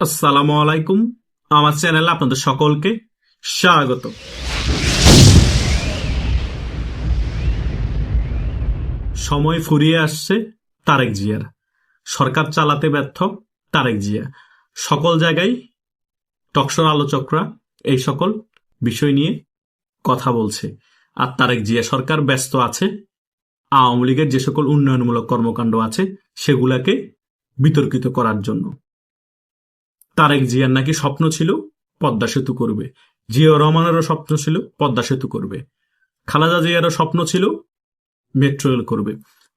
আসসালামু আলাইকুম। আমার চ্যানেলে আপনাদের সকলকে স্বাগত। সময় ফুরিয়ে আসছে তারেক জিয়ার। সরকার চালাতে ব্যর্থ তারেক জিয়া। সকল জায়গায় টকশোর আলোচকরা এই সকল বিষয় নিয়ে কথা বলছে। আর তারেক জিয়া সরকার ব্যস্ত আছে আওয়ামী লীগের যে সকল উন্নয়নমূলক কর্মকাণ্ড আছে সেগুলাকে বিতর্কিত করার জন্য। তারেক জিয়ার নাকি স্বপ্ন ছিল পদ্মা সেতু করবে, জিয়াউর রহমানেরও স্বপ্ন ছিল পদ্মা সেতু করবে, খালেদা জিয়ারও স্বপ্ন ছিল মেট্রো রেল করবে।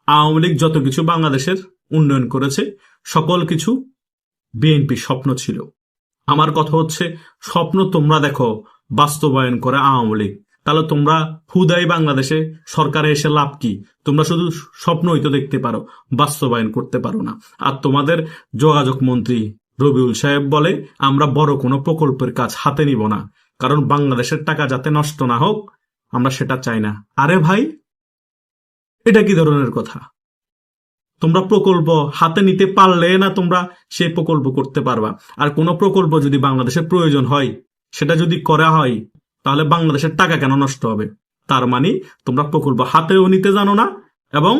আওয়ামী লীগ যত কিছু বাংলাদেশের উন্নয়ন করেছে সকল কিছু বিএনপি স্বপ্ন ছিল। আমার কথা হচ্ছে, স্বপ্ন তোমরা দেখো, বাস্তবায়ন করে আওয়ামী লীগ। তাহলে তোমরা হুদাই বাংলাদেশে সরকারে এসে লাভ কি? তোমরা শুধু স্বপ্নই তো দেখতে পারো, বাস্তবায়ন করতে পারো না। আর তোমাদের যোগাযোগ মন্ত্রী রবিউল সাহেব বলে আমরা বড় কোনো প্রকল্পের কাজ হাতে নিব না, কারণ বাংলাদেশের টাকা যাতে নষ্ট না হোক আমরা সেটা চাই না। আরে ভাই, এটা কি ধরনের কথা? তোমরা প্রকল্প হাতে নিতে পারলে না তোমরা সেই প্রকল্প করতে পারবা। আর কোনো প্রকল্প যদি বাংলাদেশের প্রয়োজন হয়, সেটা যদি করা হয়, তাহলে বাংলাদেশের টাকা কেন নষ্ট হবে? তার মানে তোমরা প্রকল্প হাতেও নিতে জানো না, এবং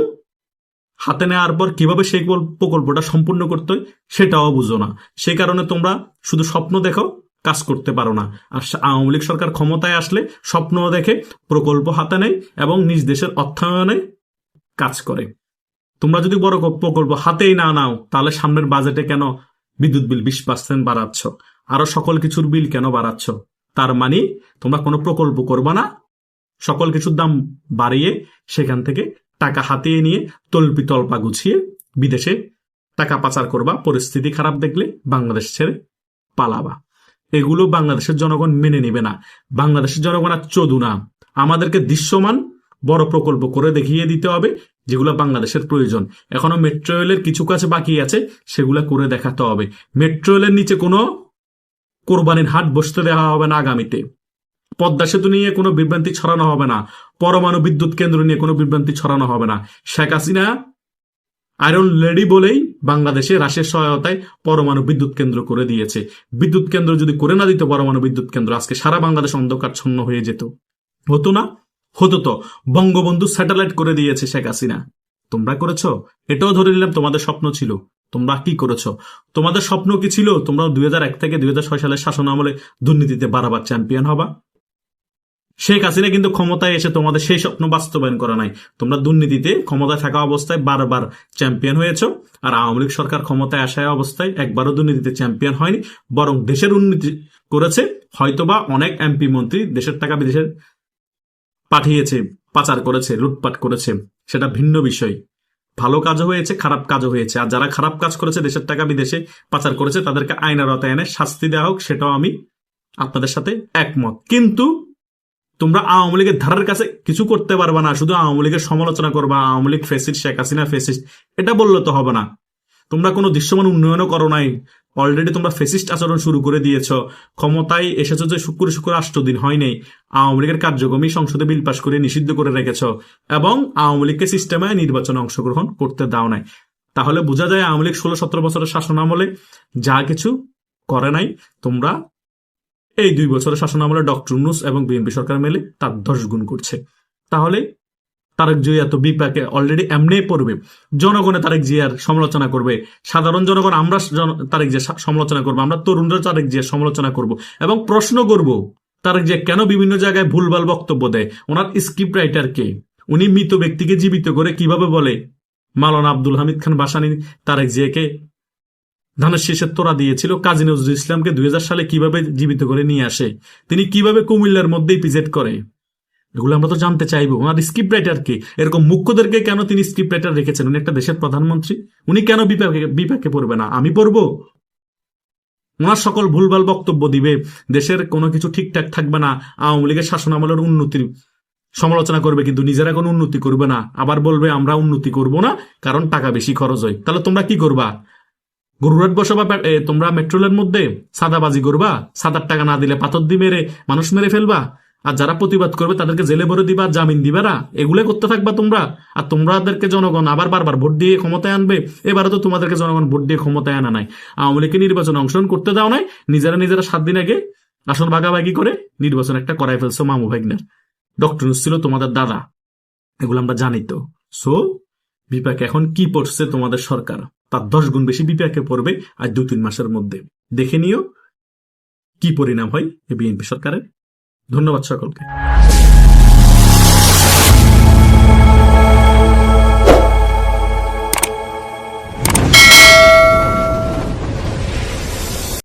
হাতে নেওয়ার পর কিভাবে সেই প্রকল্পটা সম্পূর্ণ করতে হয় সেটাও বুঝো না। সেই কারণে তোমরা শুধু স্বপ্ন দেখো, কাজ করতে পারো না। আর আওয়ামী লীগ সরকার ক্ষমতায় আসলে স্বপ্ন দেখে, প্রকল্প হাতে নেয় এবং নিজ দেশের অর্থায়নে কাজ করে। তোমরা যদি বড় প্রকল্প হাতেই না নাও, তাহলে সামনের বাজেটে কেন বিদ্যুৎ বিল 20% বাড়াচ্ছ, আরো সকল কিছুর বিল কেন বাড়াচ্ছ? তার মানে তোমরা কোনো প্রকল্প করবা না, সকল কিছুর দাম বাড়িয়ে সেখান থেকে টাকা হাতিয়ে নিয়ে তল্পি তল্পা গুছিয়ে বিদেশে টাকা পাচার করবা। পরিস্থিতি খারাপ দেখলে বাংলাদেশ ছেড়ে পালাবা। এগুলো বাংলাদেশের জনগণ মেনে নিবে না। বাংলাদেশের জনগণ আর চোদু না। আমাদেরকে দৃশ্যমান বড় প্রকল্প করে দেখিয়ে দিতে হবে যেগুলো বাংলাদেশের প্রয়োজন। এখনো মেট্রো রেলের কিছু কাজ বাকি আছে, সেগুলো করে দেখাতে হবে। মেট্রো রেলের নিচে কোনো কোরবানির হাট বসতে দেওয়া হবে না আগামীতে। পদ্মা সেতু নিয়ে কোনো বিভ্রান্তি ছড়ানো হবে না। পরমাণু বিদ্যুৎ কেন্দ্র নিয়ে কোনো বিভ্রান্তি ছড়ানো হবে না। শেখ হাসিনা আয়রন লেডি বলেই বাংলাদেশে রাশিয়ার সহায়তায় পরমাণু বিদ্যুৎ কেন্দ্র করে দিয়েছে। বিদ্যুৎ কেন্দ্র যদি করে না দিত পরমাণু বিদ্যুৎ কেন্দ্র, আজকে সারা বাংলাদেশ অন্ধকারচ্ছন্ন হয়ে যেত। হতো না? হতো তো। বঙ্গবন্ধু স্যাটেলাইট করে দিয়েছে শেখ হাসিনা। তোমরা করেছো? এটাও ধরে নিলাম তোমাদের স্বপ্ন ছিল। তোমরা কি করেছো? তোমাদের স্বপ্ন কি ছিল? তোমরা 2001 থেকে 2006 সালের শাসন আমলে দুর্নীতিতে বারবার চ্যাম্পিয়ন হবা। শেখ হাসিনা কিন্তু ক্ষমতায় এসে তোমাদের সেই স্বপ্ন বাস্তবায়ন করা নাই। তোমরা দুর্নীতিতে ক্ষমতায় থাকা অবস্থায় বারবার চ্যাম্পিয়ন হয়েছো। আর আওয়ামী লীগ সরকার ক্ষমতায় আসা অবস্থায় একবারও দুর্নীতিতে চ্যাম্পিয়ন হয়নি, বরং দেশের উন্নতি করেছে। হয়তোবা অনেক এমপি মন্ত্রী দেশের টাকা বিদেশে পাঠিয়েছে, পাচার করেছে, লুটপাট করেছে, সেটা ভিন্ন বিষয়। ভালো কাজও হয়েছে, খারাপ কাজও হয়েছে। আর যারা খারাপ কাজ করেছে, দেশের টাকা বিদেশে পাচার করেছে, তাদেরকে আইনের আওতায় এনে শাস্তি দেওয়া হোক, সেটাও আমি আপনাদের সাথে একমত। কিন্তু তোমরা আওয়ামী লীগের ধারের কাছে কিছু করতে পারবে না, শুধু আওয়ামী লীগের সমালোচনা করবা। আওয়ামী লীগ ফেসিস্ট, শেখ হাসিনা ফেসিস্ট, এটা বললে তো হবে না। তোমরা কোনো দৃশ্যমান উন্নয়নও করো নাই। অলরেডি তোমরা ফেসিস্ট আচরণ শুরু করে দিয়েছ। ক্ষমতায় এসেছো যে শুক্র 8 দিন হয় নাই, আওয়ামী লীগের কার্যক্রমই সংসদে বিল পাশ করে নিষিদ্ধ করে রেখেছ, এবং আওয়ামী লীগকে সিস্টেমে নির্বাচনে অংশগ্রহণ করতে দাও নাই। তাহলে বোঝা যায় আওয়ামী লীগ 16-17 বছরের শাসন আমলে যা কিছু করে নাই, তোমরা এই 2 বছরের শাসন আমলে ডক্টর ইউনূস এবং বিএনপি সরকার মিলে তার 10 গুণ করছে। তাহলে তারেক জিয়া তো বিপাকে অলরেডি এমনি পড়বে। জনগণে তারেক জিয়ার সমালোচনা করবে, সাধারণ জনগণ আমরা তারেক জিয়ার সমালোচনা করবো, আমরা তরুণরা তারেক জিয়ার সমালোচনা করব এবং প্রশ্ন করব তারেক জিয়া কেন বিভিন্ন জায়গায় ভুলভাল বক্তব্য দেয়। ওনার স্ক্রিপ্ট রাইটার কে? উনি মৃত ব্যক্তিকে জীবিত করে কিভাবে বলে? মাওলানা আব্দুল হামিদ খান ভাসানী তারেক জিয়াকে ধানের শীষের তোড়া দিয়েছিল। কাজী নজরুল ইসলামকে 2000 সালে কিভাবে জীবিত করে নিয়ে আসে? তিনি কিভাবে কুমিল্লার মধ্যেই পিজেট করে? এগুলো আমরা তো জানতে চাইবো। ওনার স্ক্রিপ্ট রাইটার কে? এরকম মুখ্যদেরকে কেন তিনি স্ক্রিপ্ট রাইটার রেখেছেন? উনি একটা দেশের প্রধানমন্ত্রী, উনি কেন বিপাকে পড়বে না? আমি পড়বো? ওনার সকল ভুলভাল বক্তব্য দিবে, দেশের কোনো কিছু ঠিকঠাক থাকবে না, আওয়ামী লীগের শাসন আমলের উন্নতির সমালোচনা করবে, কিন্তু নিজেরা কোনো উন্নতি করবে না। আবার বলবে আমরা উন্নতি করব না কারণ টাকা বেশি খরচ হয়। তাহলে তোমরা কি করবা? গরুরাট বসাবা? তোমরা মেট্রোলের মধ্যে সাদাবাজি করবা? সাদার টাকা না দিলে পাথর দিয়ে মেরে মানুষ মেরে ফেলবা? আর যারা প্রতিবাদ করবে তাদেরকে জেলে ভরে দিবা, জামিন দিবে না, এগুলো করতে থাকবা তোমরা। আর তোমাদেরকে জনগণ আবার বারবার ভোট দিয়ে ক্ষমতায় আনবে। এবারে তো তোমাদেরকে জনগণ ভোট দিয়ে ক্ষমতায় আনা নাই, আওয়ামী লীগকে নির্বাচনে অংশগ্রহণ করতে দাও নাই, নিজেরা 7 দিন আগে আসন ভাগাভাগি করে নির্বাচন একটা করাই ফেলছো মামু ভাগ্নের। ডক্টর ইউনূস ছিল তোমাদের দাদা, এগুলো আমরা জানি তো। সো বিপাকে এখন কি পড়ছে তোমাদের সরকার, তার 10 গুণ বেশি বিপাকে পড়বে আর 2-3 মাসের মধ্যে। দেখে নিও কি পরিণাম হয় এই বিএনপি সরকারের। ধন্যবাদ সকলকে।